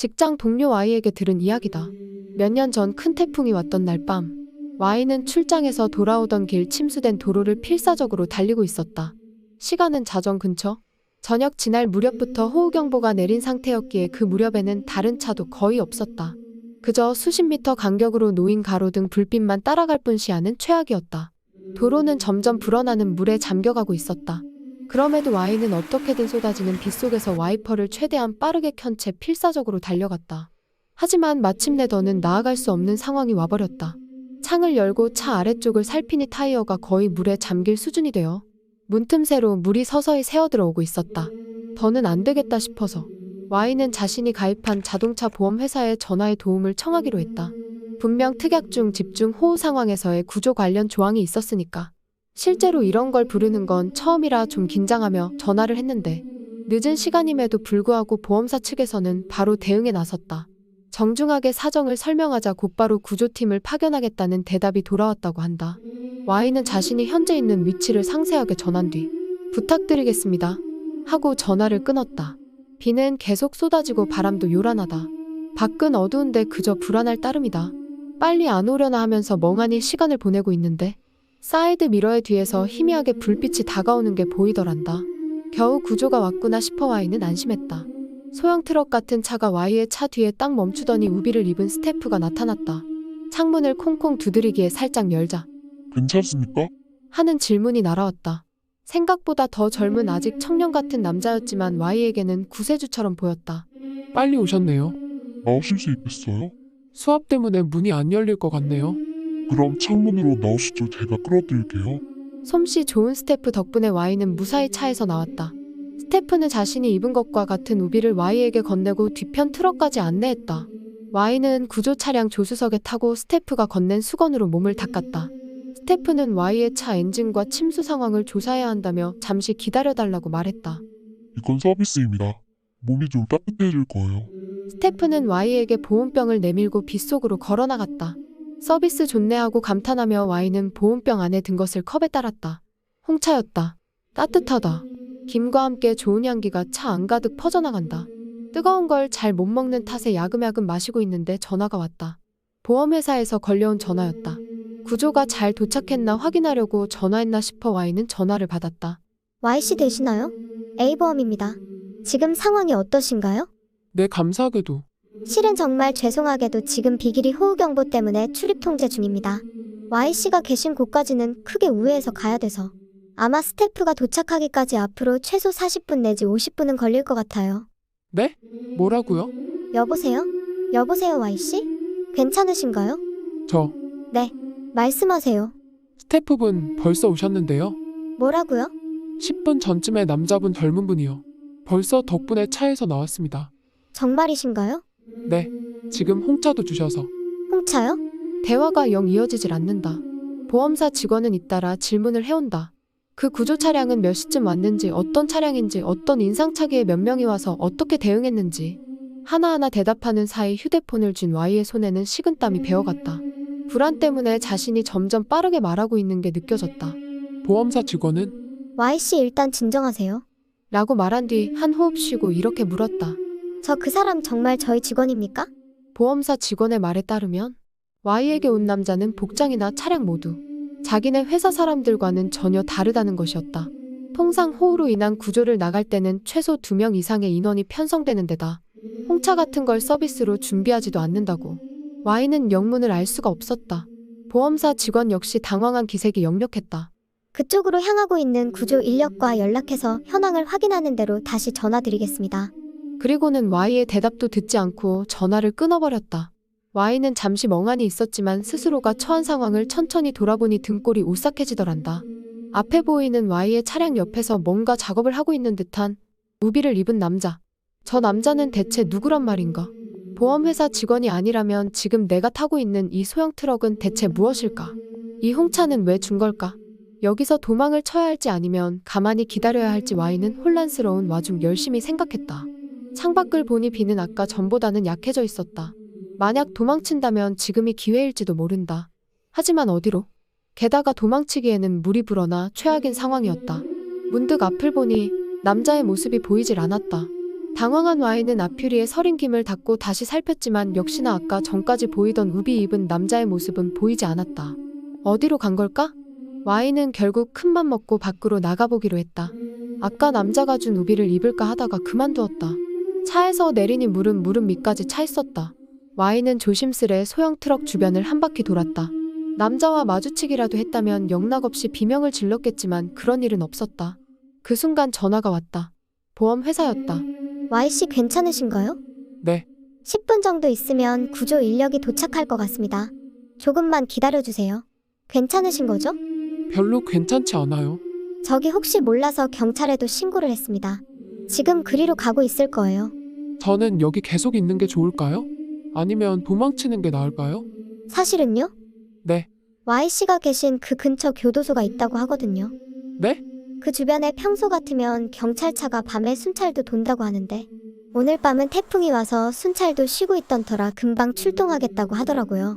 직장 동료 Y에게 들은 이야기다. 몇 년 전 큰 태풍이 왔던 날 밤, Y는 출장에서 돌아오던 길 침수된 도로를 필사적으로 달리고 있었다. 시간은 자정 근처. 저녁 지날 무렵부터 호우경보가 내린 상태였기에 그 무렵에는 다른 차도 거의 없었다. 그저 수십 미터 간격으로 놓인 가로등 불빛만 따라갈 뿐 시야는 최악이었다. 도로는 점점 불어나는 물에 잠겨가고 있었다. 그럼에도 Y는 어떻게든 쏟아지는 빗 속에서 와이퍼를 최대한 빠르게 켠 채 필사적으로 달려갔다. 하지만 마침내 더는 나아갈 수 없는 상황이 와버렸다. 창을 열고 차 아래쪽을 살피니 타이어가 거의 물에 잠길 수준이 되어 문틈새로 물이 서서히 새어들어오고 있었다. 더는 안 되겠다 싶어서 Y는 자신이 가입한 자동차 보험회사에 전화해 도움을 청하기로 했다. 분명 특약 중 집중 호우 상황에서의 구조 관련 조항이 있었으니까. 실제로 이런 걸 부르는 건 처음이라 좀 긴장하며 전화를 했는데 늦은 시간임에도 불구하고 보험사 측에서는 바로 대응에 나섰다. 정중하게 사정을 설명하자 곧바로 구조팀을 파견하겠다는 대답이 돌아왔다고 한다. Y는 자신이 현재 있는 위치를 상세하게 전한 뒤 부탁드리겠습니다 하고 전화를 끊었다. 비는 계속 쏟아지고 바람도 요란하다. 밖은 어두운데 그저 불안할 따름이다. 빨리 안 오려나 하면서 멍하니 시간을 보내고 있는데 사이드 미러의 뒤에서 희미하게 불빛이 다가오는 게 보이더란다. 겨우 구조가 왔구나 싶어 Y는 안심했다. 소형 트럭 같은 차가 Y의 차 뒤에 딱 멈추더니 우비를 입은 스태프가 나타났다. 창문을 콩콩 두드리기에 살짝 열자 괜찮습니까? 하는 질문이 날아왔다. 생각보다 더 젊은 아직 청년 같은 남자였지만 Y에게는 구세주처럼 보였다. 빨리 오셨네요. 나오실 수 있겠어요? 수압 때문에 문이 안 열릴 것 같네요. 그럼 창문으로 나오시죠. 제가 끌어드릴게요. 솜씨 좋은 스태프 덕분에 Y는 무사히 차에서 나왔다. 스태프는 자신이 입은 것과 같은 우비를 Y에게 건네고 뒤편 트럭까지 안내했다. Y는 구조 차량 조수석에 타고 스태프가 건넨 수건으로 몸을 닦았다. 스태프는 Y의 차 엔진과 침수 상황을 조사해야 한다며 잠시 기다려달라고 말했다. 이건 서비스입니다. 몸이 좀 따뜻해질 거예요. 스태프는 Y에게 보온병을 내밀고 빗속으로 걸어나갔다. 서비스 좋네 하고 감탄하며 Y는 보온병 안에 든 것을 컵에 따랐다. 홍차였다. 따뜻하다. 김과 함께 좋은 향기가 차 안가득 퍼져나간다. 뜨거운 걸 잘 못 먹는 탓에 야금야금 마시고 있는데 전화가 왔다. 보험회사에서 걸려온 전화였다. 구조가 잘 도착했나 확인하려고 전화했나 싶어 Y는 전화를 받았다. Y씨 되시나요? A보험입니다. 지금 상황이 어떠신가요? 네, 감사하게도. 실은 정말 죄송하게도 지금 비길이 호우경보 때문에 출입 통제 중입니다. Y씨가 계신 곳까지는 크게 우회해서 가야 돼서 아마 스태프가 도착하기까지 앞으로 최소 40분 내지 50분은 걸릴 것 같아요. 네? 뭐라고요? 여보세요? 여보세요 Y씨? 괜찮으신가요? 저 네, 말씀하세요. 스태프분 벌써 오셨는데요. 뭐라고요? 10분 전쯤에 남자분 젊은 분이요. 벌써 덕분에 차에서 나왔습니다. 정말이신가요? 네, 지금 홍차도 주셔서. 홍차요? 대화가 영 이어지질 않는다. 보험사 직원은 잇따라 질문을 해온다. 그 구조 차량은 몇 시쯤 왔는지, 어떤 차량인지, 어떤 인상착의에 몇 명이 와서 어떻게 대응했는지. 하나하나 대답하는 사이 휴대폰을 쥔 Y의 손에는 식은땀이 배어갔다. 불안 때문에 자신이 점점 빠르게 말하고 있는 게 느껴졌다. 보험사 직원은 Y씨 일단 진정하세요. 라고 말한 뒤 한 호흡 쉬고 이렇게 물었다. 저 그 사람 정말 저희 직원입니까? 보험사 직원의 말에 따르면 Y에게 온 남자는 복장이나 차량 모두 자기네 회사 사람들과는 전혀 다르다는 것이었다. 통상 호우로 인한 구조를 나갈 때는 최소 2명 이상의 인원이 편성되는 데다 홍차 같은 걸 서비스로 준비하지도 않는다고. Y는 영문을 알 수가 없었다. 보험사 직원 역시 당황한 기색이 역력했다. 그쪽으로 향하고 있는 구조 인력과 연락해서 현황을 확인하는 대로 다시 전화드리겠습니다. 그리고는 Y의 대답도 듣지 않고 전화를 끊어버렸다. Y는 잠시 멍하니 있었지만 스스로가 처한 상황을 천천히 돌아보니 등골이 오싹해지더란다. 앞에 보이는 Y의 차량 옆에서 뭔가 작업을 하고 있는 듯한 우비를 입은 남자. 저 남자는 대체 누구란 말인가? 보험회사 직원이 아니라면 지금 내가 타고 있는 이 소형 트럭은 대체 무엇일까? 이 홍차는 왜 준 걸까? 여기서 도망을 쳐야 할지 아니면 가만히 기다려야 할지 Y는 혼란스러운 와중 열심히 생각했다. 창밖을 보니 비는 아까 전보다는 약해져 있었다. 만약 도망친다면 지금이 기회일지도 모른다. 하지만 어디로? 게다가 도망치기에는 물이 불어나 최악인 상황이었다. 문득 앞을 보니 남자의 모습이 보이질 않았다. 당황한 Y는 앞유리에 서린 김을 닫고 다시 살폈지만 역시나 아까 전까지 보이던 우비 입은 남자의 모습은 보이지 않았다. 어디로 간 걸까? Y는 결국 큰맘 먹고 밖으로 나가보기로 했다. 아까 남자가 준 우비를 입을까 하다가 그만두었다. 차에서 내리니 물은 무릎 밑까지 차 있었다. Y는 조심스레 소형 트럭 주변을 한 바퀴 돌았다. 남자와 마주치기라도 했다면 영락없이 비명을 질렀겠지만 그런 일은 없었다. 그 순간 전화가 왔다. 보험회사였다. Y씨 괜찮으신가요? 네, 10분 정도 있으면 구조 인력이 도착할 것 같습니다. 조금만 기다려주세요. 괜찮으신 거죠? 별로 괜찮지 않아요. 저기 혹시 몰라서 경찰에도 신고를 했습니다. 지금 그리로 가고 있을 거예요. 저는 여기 계속 있는 게 좋을까요? 아니면 도망치는 게 나을까요? 사실은요? 네. Y씨가 계신 그 근처 교도소가 있다고 하거든요. 네? 그 주변에 평소 같으면 경찰차가 밤에 순찰도 돈다고 하는데 오늘 밤은 태풍이 와서 순찰도 쉬고 있던 터라 금방 출동하겠다고 하더라고요.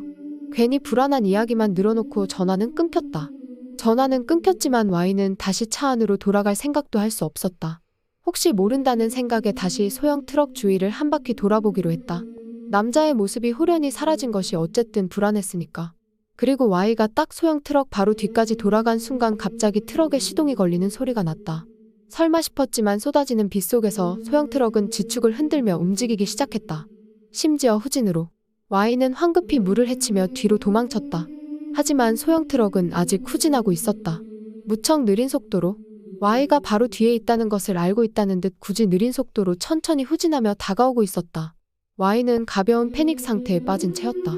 괜히 불안한 이야기만 늘어놓고 전화는 끊겼다. 전화는 끊겼지만 Y는 다시 차 안으로 돌아갈 생각도 할 수 없었다. 혹시 모른다는 생각에 다시 소형 트럭 주위를 한 바퀴 돌아보기로 했다. 남자의 모습이 호련히 사라진 것이 어쨌든 불안했으니까. 그리고 Y가 딱 소형 트럭 바로 뒤까지 돌아간 순간 갑자기 트럭에 시동이 걸리는 소리가 났다. 설마 싶었지만 쏟아지는 빗 속에서 소형 트럭은 지축을 흔들며 움직이기 시작했다. 심지어 후진으로. Y는 황급히 물을 헤치며 뒤로 도망쳤다. 하지만 소형 트럭은 아직 후진하고 있었다. 무척 느린 속도로. Y가 바로 뒤에 있다는 것을 알고 있다는 듯 굳이 느린 속도로 천천히 후진하며 다가오고 있었다. Y는 가벼운 패닉 상태에 빠진 채였다.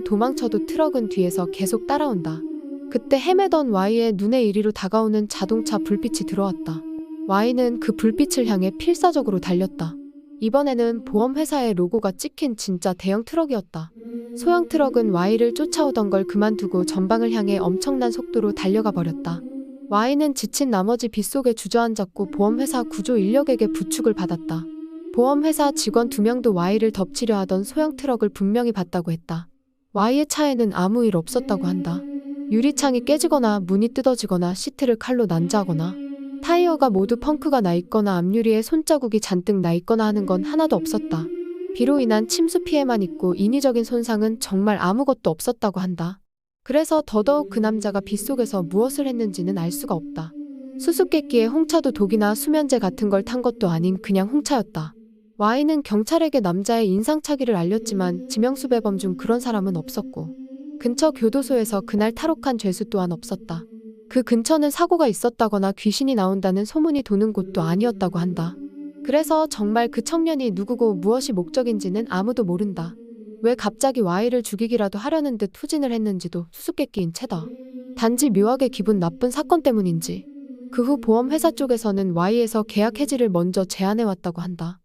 도망쳐도 트럭은 뒤에서 계속 따라온다. 그때 헤매던 Y의 눈에 이리로 다가오는 자동차 불빛이 들어왔다. Y는 그 불빛을 향해 필사적으로 달렸다. 이번에는 보험회사의 로고가 찍힌 진짜 대형 트럭이었다. 소형 트럭은 Y를 쫓아오던 걸 그만두고 전방을 향해 엄청난 속도로 달려가 버렸다. Y는 지친 나머지 빗속에 주저앉았고 보험회사 구조 인력에게 부축을 받았다. 보험회사 직원 2명도 Y를 덮치려 하던 소형 트럭을 분명히 봤다고 했다. Y의 차에는 아무 일 없었다고 한다. 유리창이 깨지거나 문이 뜯어지거나 시트를 칼로 난자하거나 타이어가 모두 펑크가 나 있거나 앞유리에 손자국이 잔뜩 나 있거나 하는 건 하나도 없었다. 비로 인한 침수 피해만 있고 인위적인 손상은 정말 아무것도 없었다고 한다. 그래서 더더욱 그 남자가 빗속에서 무엇을 했는지는 알 수가 없다. 수수께끼에 홍차도 독이나 수면제 같은 걸 탄 것도 아닌 그냥 홍차였다. Y는 경찰에게 남자의 인상착의를 알렸지만 지명수배범 중 그런 사람은 없었고 근처 교도소에서 그날 탈옥한 죄수 또한 없었다. 그 근처는 사고가 있었다거나 귀신이 나온다는 소문이 도는 곳도 아니었다고 한다. 그래서 정말 그 청년이 누구고 무엇이 목적인지는 아무도 모른다. 왜 갑자기 Y를 죽이기라도 하려는 듯 후진을 했는지도 수수께끼인 채다. 단지 묘하게 기분 나쁜 사건 때문인지. 그 후 보험회사 쪽에서는 Y에서 계약 해지를 먼저 제안해왔다고 한다.